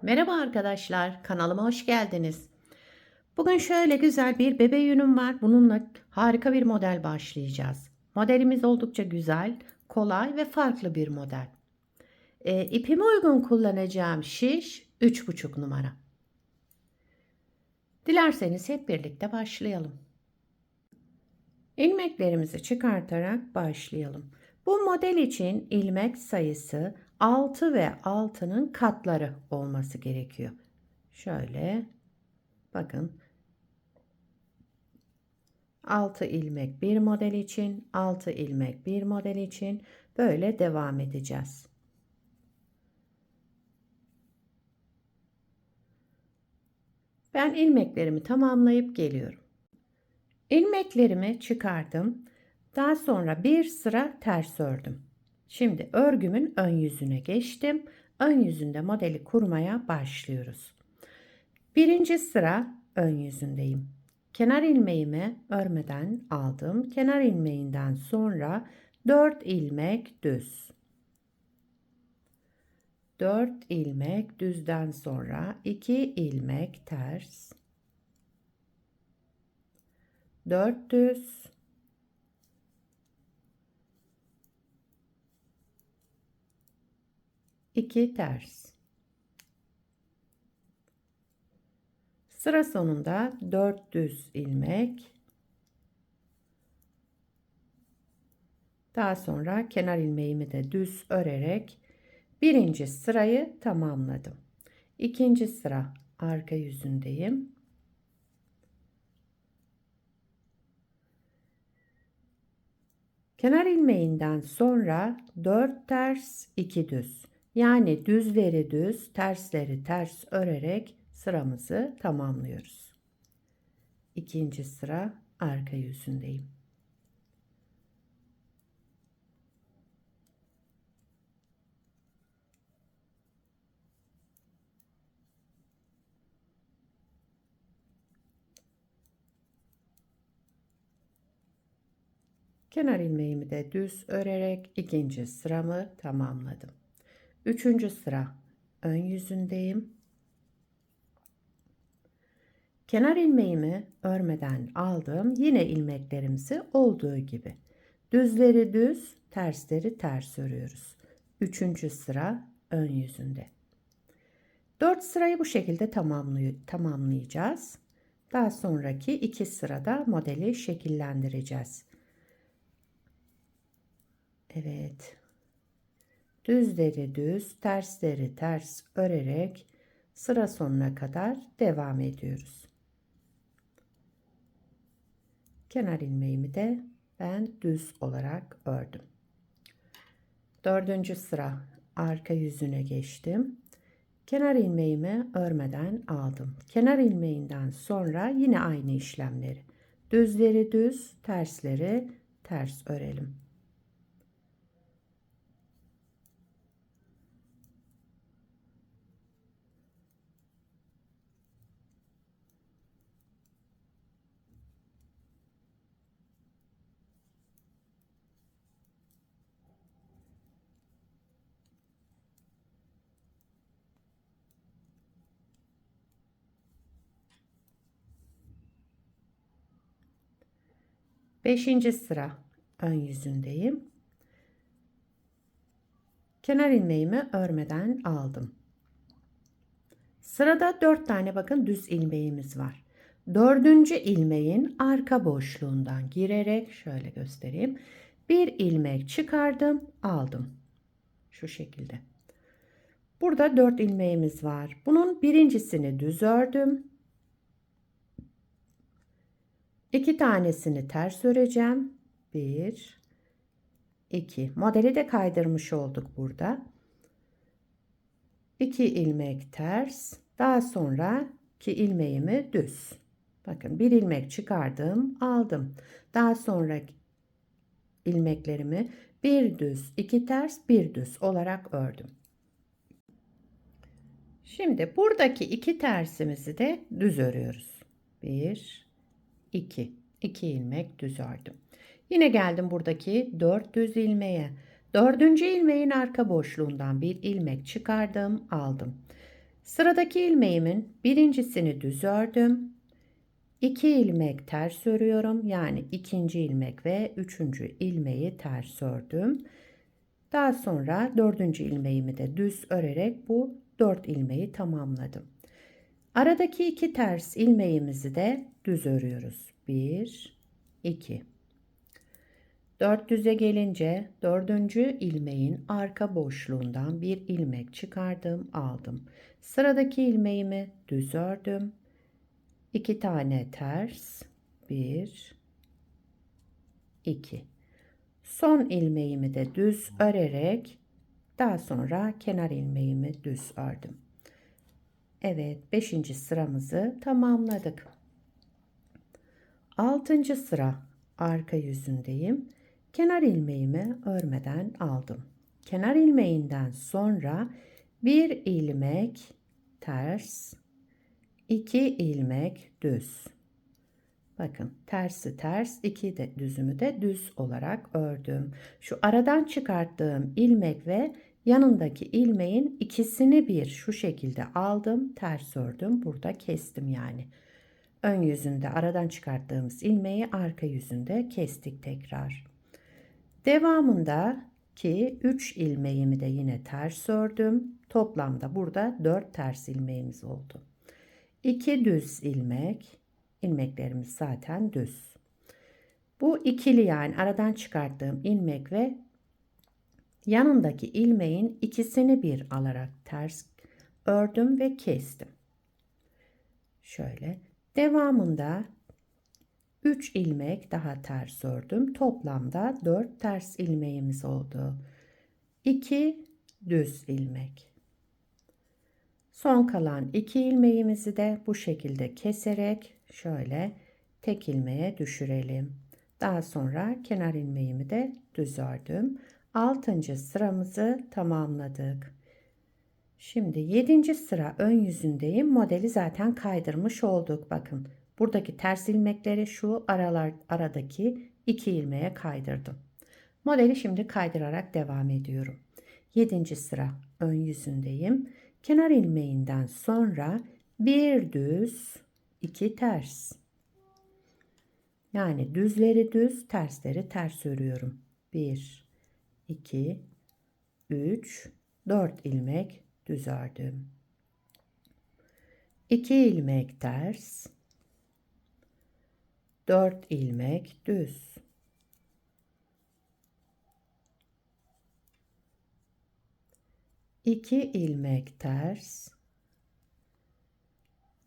Merhaba arkadaşlar, kanalıma hoş geldiniz. Bugün şöyle güzel bir bebe yünüm var. Bununla harika bir model başlayacağız. Modelimiz oldukça güzel, kolay ve farklı bir model. İpime uygun kullanacağım şiş 3,5 numara. Dilerseniz hep birlikte başlayalım. İlmeklerimizi çıkartarak başlayalım. Bu model için ilmek sayısı 6 ve 6'nın katları olması gerekiyor. Şöyle bakın. 6 ilmek bir model için, 6 ilmek bir model için böyle devam edeceğiz. Ben ilmeklerimi tamamlayıp geliyorum. İlmeklerimi çıkardım. Daha sonra bir sıra ters ördüm. Şimdi örgümün ön yüzüne geçtim. Ön yüzünde modeli kurmaya başlıyoruz. Birinci sıra ön yüzündeyim. Kenar ilmeğimi örmeden aldım. Kenar ilmeğinden sonra 4 ilmek düz. 4 ilmek düzden sonra 2 ilmek ters. 4 düz. 2 ters. Sıra sonunda 4 düz ilmek. Daha sonra kenar ilmeğimi de düz örerek birinci sırayı tamamladım. İkinci sıra arka yüzündeyim. Kenar ilmeğinden sonra 4 ters 2 düz. Yani düzleri düz, tersleri ters örerek sıramızı tamamlıyoruz. İkinci sıra arka yüzündeyim. Kenar ilmeğimi de düz örerek ikinci sıramı tamamladım. Üçüncü sıra ön yüzündeyim. Kenar ilmeğimi örmeden aldım. Yine ilmeklerimizi olduğu gibi. Düzleri düz, tersleri ters örüyoruz. Üçüncü sıra ön yüzünde. 4 sırayı bu şekilde tamamlayacağız. Daha sonraki 2 sırada modeli şekillendireceğiz. Evet. Düzleri düz, tersleri ters örerek sıra sonuna kadar devam ediyoruz. Kenar ilmeğimi de ben düz olarak ördüm. Dördüncü sıra arka yüzüne geçtim. Kenar ilmeğimi örmeden aldım. Kenar ilmeğinden sonra yine aynı işlemleri. Düzleri düz, tersleri ters örelim. Beşinci sıra ön yüzündeyim. Kenar ilmeğimi örmeden aldım. Sırada 4 tane bakın düz ilmeğimiz var. Dördüncü ilmeğin arka boşluğundan girerek şöyle göstereyim. Bir ilmek çıkardım, aldım. Şu şekilde. Burada 4 ilmeğimiz var. Bunun birincisini düz ördüm. 2 tanesini ters öreceğim. 1 2. Modeli de kaydırmış olduk burada. 2 ilmek ters. Daha sonra 2 ilmeğimi düz. Bakın bir ilmek çıkardım, aldım. Daha sonra ilmeklerimi bir düz, iki ters, bir düz olarak ördüm. Şimdi buradaki iki tersimizi de düz örüyoruz. 1 2. 2 ilmek düz ördüm. Yine geldim buradaki 4 düz ilmeğe. Dördüncü ilmeğin arka boşluğundan bir ilmek çıkardım, aldım. Sıradaki ilmeğimin birincisini düz ördüm. 2 ilmek ters örüyorum. Yani ikinci ilmek ve üçüncü ilmeği ters ördüm. Daha sonra dördüncü ilmeğimi de düz örerek bu 4 ilmeği tamamladım. Aradaki 2 ters ilmeğimizi de düz örüyoruz. 1, 2. 4 düze gelince dördüncü ilmeğin arka boşluğundan bir ilmek çıkardım, aldım. Sıradaki ilmeğimi düz ördüm. 2 tane ters, 1, 2. Son ilmeğimi de düz örerek daha sonra kenar ilmeğimi düz ördüm. Evet, 5. sıramızı tamamladık. 6. sıra arka yüzündeyim. Kenar ilmeğimi örmeden aldım. Kenar ilmeğinden sonra bir ilmek ters, 2 ilmek düz. Bakın tersi ters, 2 de düzümü de düz olarak ördüm. Şu aradan çıkarttığım ilmek ve yanındaki ilmeğin ikisini bir şu şekilde aldım, ters ördüm. Burada kestim yani. Ön yüzünde aradan çıkarttığımız ilmeği arka yüzünde kestik tekrar. Devamındaki 3 ilmeğimi de yine ters ördüm. Toplamda burada 4 ters ilmeğimiz oldu. 2 düz ilmek, ilmeklerimiz zaten düz. Bu ikili yani aradan çıkarttığım ilmek ve yanındaki ilmeğin ikisini bir alarak ters ördüm ve kestim. Şöyle. Devamında 3 ilmek daha ters ördüm. Toplamda 4 ters ilmeğimiz oldu. 2 düz ilmek. Son kalan 2 ilmeğimizi de bu şekilde keserek şöyle tek ilmeğe düşürelim. Daha sonra kenar ilmeğimi de düz ördüm. 6. sıramızı tamamladık. Şimdi 7. sıra ön yüzündeyim. Modeli zaten kaydırmış olduk. Bakın buradaki ters ilmekleri şu aradaki 2 ilmeğe kaydırdım. Modeli şimdi kaydırarak devam ediyorum. 7. sıra ön yüzündeyim. Kenar ilmeğinden sonra bir düz, 2 ters. Yani düzleri düz, tersleri ters örüyorum. 1, 2, 3, 4 ilmek düz ördüm. 2 ilmek ters, 4 ilmek düz. 2 ilmek ters.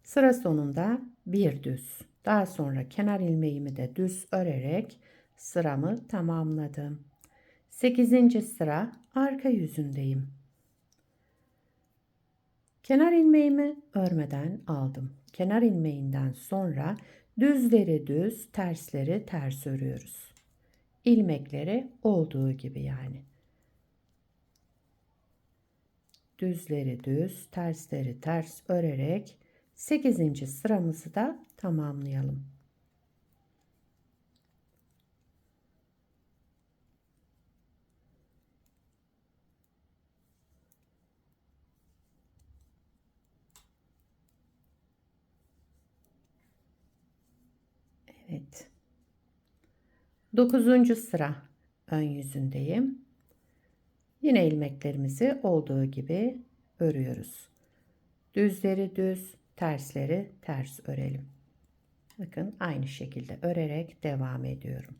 Sıra sonunda bir düz. Daha sonra kenar ilmeğimi de düz örerek sıramı tamamladım. 8. sıra arka yüzündeyim. Kenar ilmeğimi örmeden aldım. Kenar ilmeğinden sonra düzleri düz, tersleri ters örüyoruz. İlmekleri olduğu gibi yani. Düzleri düz, tersleri ters örerek 8. sıramızı da tamamlayalım. Evet. 9. sıra ön yüzündeyim. Yine ilmeklerimizi olduğu gibi örüyoruz. Düzleri düz, tersleri ters örelim. Bakın aynı şekilde örerek devam ediyorum.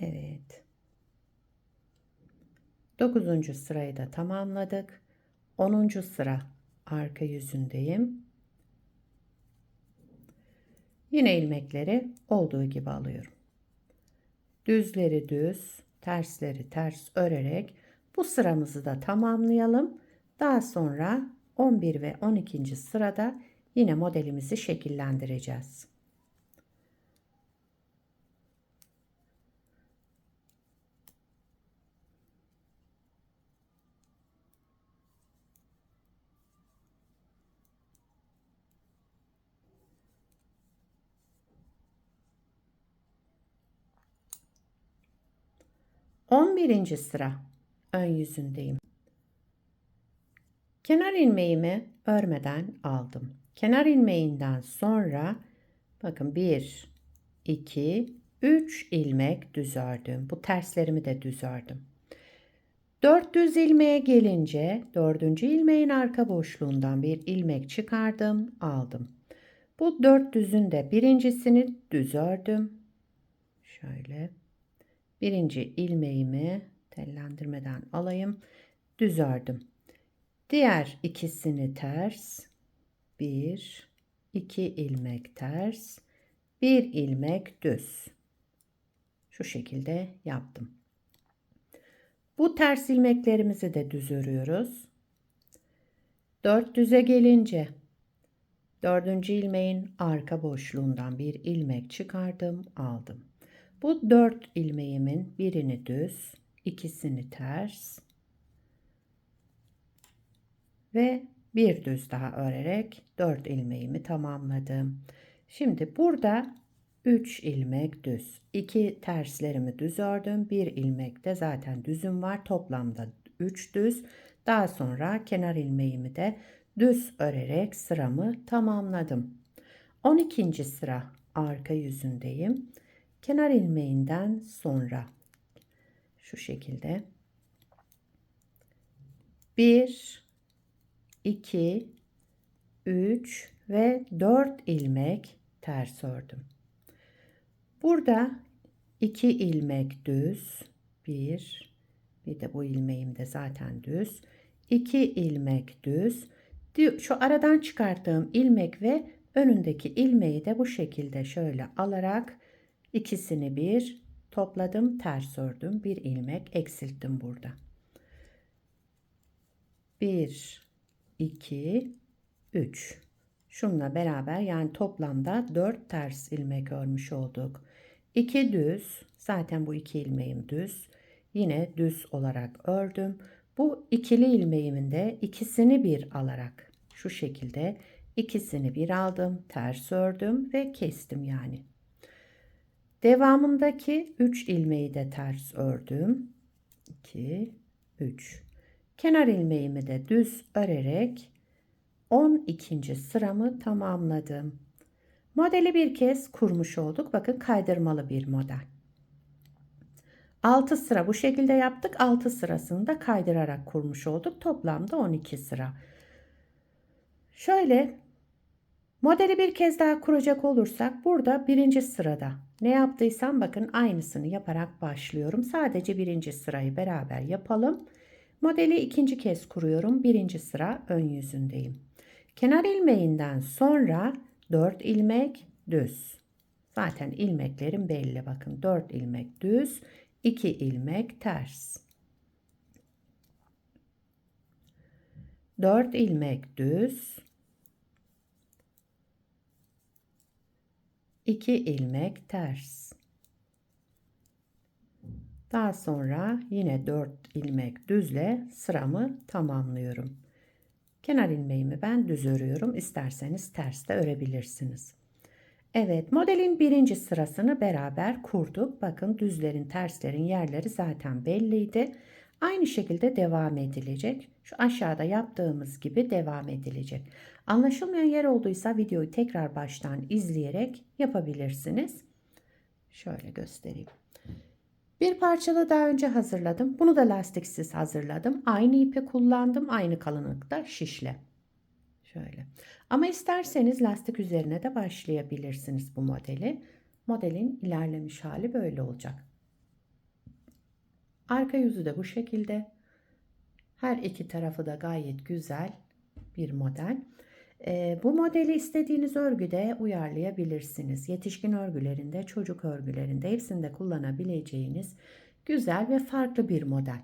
Evet. 9. sırayı da tamamladık. 10. sıra arka yüzündeyim. Yine ilmekleri olduğu gibi alıyorum. Düzleri düz, tersleri ters örerek bu sıramızı da tamamlayalım. Daha sonra 11 ve 12. sırada yine modelimizi şekillendireceğiz. 11. sıra ön yüzündeyim. Kenar ilmeğimi örmeden aldım. Kenar ilmeğinden sonra bakın 1, 2, 3 ilmek düz ördüm. Bu terslerimi de düz ördüm. 4 düz ilmeğe gelince 4. ilmeğin arka boşluğundan bir ilmek çıkardım, aldım. Bu 4 düzün de birincisini düz ördüm. Şöyle. Birinci ilmeğimi tellendirmeden alayım. Düz ördüm. Diğer ikisini ters. 1, 2 ilmek ters. 1 ilmek düz. Şu şekilde yaptım. Bu ters ilmeklerimizi de düz örüyoruz. 4 düze gelince 4. ilmeğin arka boşluğundan bir ilmek çıkardım, aldım. Bu 4 ilmeğimin birini düz, ikisini ters ve bir düz daha örerek 4 ilmeğimi tamamladım. Şimdi burada 3 ilmek düz, 2 terslerimi düz ördüm, 1 ilmek de zaten düzüm var. Toplamda 3 düz. Daha sonra kenar ilmeğimi de düz örerek sıramı tamamladım. 12. sıra arka yüzündeyim. Kenar ilmeğinden sonra şu şekilde 1, 2, 3 ve 4 ilmek ters ördüm. Burada 2 ilmek düz, bir de bu ilmeğim de zaten düz, 2 ilmek düz. Şu aradan çıkarttığım ilmek ve önündeki ilmeği de bu şekilde şöyle alarak ikisini bir topladım, ters ördüm, bir ilmek eksilttim burada. 1, 2, 3. Şununla beraber yani toplamda 4 ters ilmek örmüş olduk. 2 düz, zaten bu 2 ilmeğim düz. Yine düz olarak ördüm. Bu ikili ilmeğimin de ikisini bir alarak şu şekilde ikisini bir aldım, ters ördüm ve kestim yani. Devamındaki 3 ilmeği de ters ördüm. 2, 3. Kenar ilmeğimi de düz örerek 12. sıramı tamamladım. Modeli bir kez kurmuş olduk. Bakın kaydırmalı bir model. 6 sıra bu şekilde yaptık. 6 sırasını da kaydırarak kurmuş olduk. Toplamda 12 sıra. Şöyle modeli bir kez daha kuracak olursak burada birinci sırada ne yaptıysam bakın aynısını yaparak başlıyorum. Sadece birinci sırayı beraber yapalım. Modeli ikinci kez kuruyorum. Birinci sıra ön yüzündeyim. Kenar ilmeğinden sonra 4 ilmek düz. Zaten ilmeklerim belli. Bakın 4 ilmek düz, 2 ilmek ters. 4 ilmek düz, 2 ilmek ters. Daha sonra yine 4 ilmek düzle sıramı tamamlıyorum. Kenar ilmeğimi ben düz örüyorum. İsterseniz ters de örebilirsiniz. Evet, modelin birinci sırasını beraber kurduk. Bakın düzlerin, terslerin yerleri zaten belliydi. Aynı şekilde devam edilecek. Şu aşağıda yaptığımız gibi devam edilecek. Anlaşılmayan yer olduysa videoyu tekrar baştan izleyerek yapabilirsiniz. Şöyle göstereyim. Bir parçalı daha önce hazırladım. Bunu da lastiksiz hazırladım. Aynı ipi kullandım. Aynı kalınlıkta şişle. Şöyle. Ama isterseniz lastik üzerine de başlayabilirsiniz bu modeli. Modelin ilerlemiş hali böyle olacak. Arka yüzü de bu şekilde. Her iki tarafı da gayet güzel bir model. Bu modeli istediğiniz örgüde uyarlayabilirsiniz. Yetişkin örgülerinde, çocuk örgülerinde hepsinde kullanabileceğiniz güzel ve farklı bir model.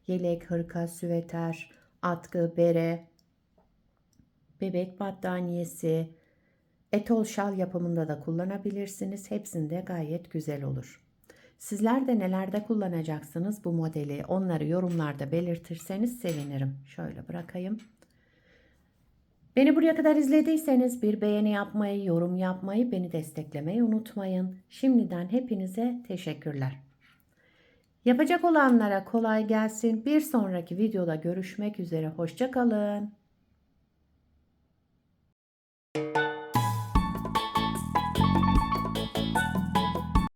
Yelek, hırka, süveter, atkı, bere, bebek battaniyesi, etol şal yapımında da kullanabilirsiniz. Hepsinde gayet güzel olur. Sizler de nelerde kullanacaksınız bu modeli? Onları yorumlarda belirtirseniz sevinirim. Şöyle bırakayım. Beni buraya kadar izlediyseniz bir beğeni yapmayı, yorum yapmayı, beni desteklemeyi unutmayın. Şimdiden hepinize teşekkürler. Yapacak olanlara kolay gelsin. Bir sonraki videoda görüşmek üzere. Hoşça kalın.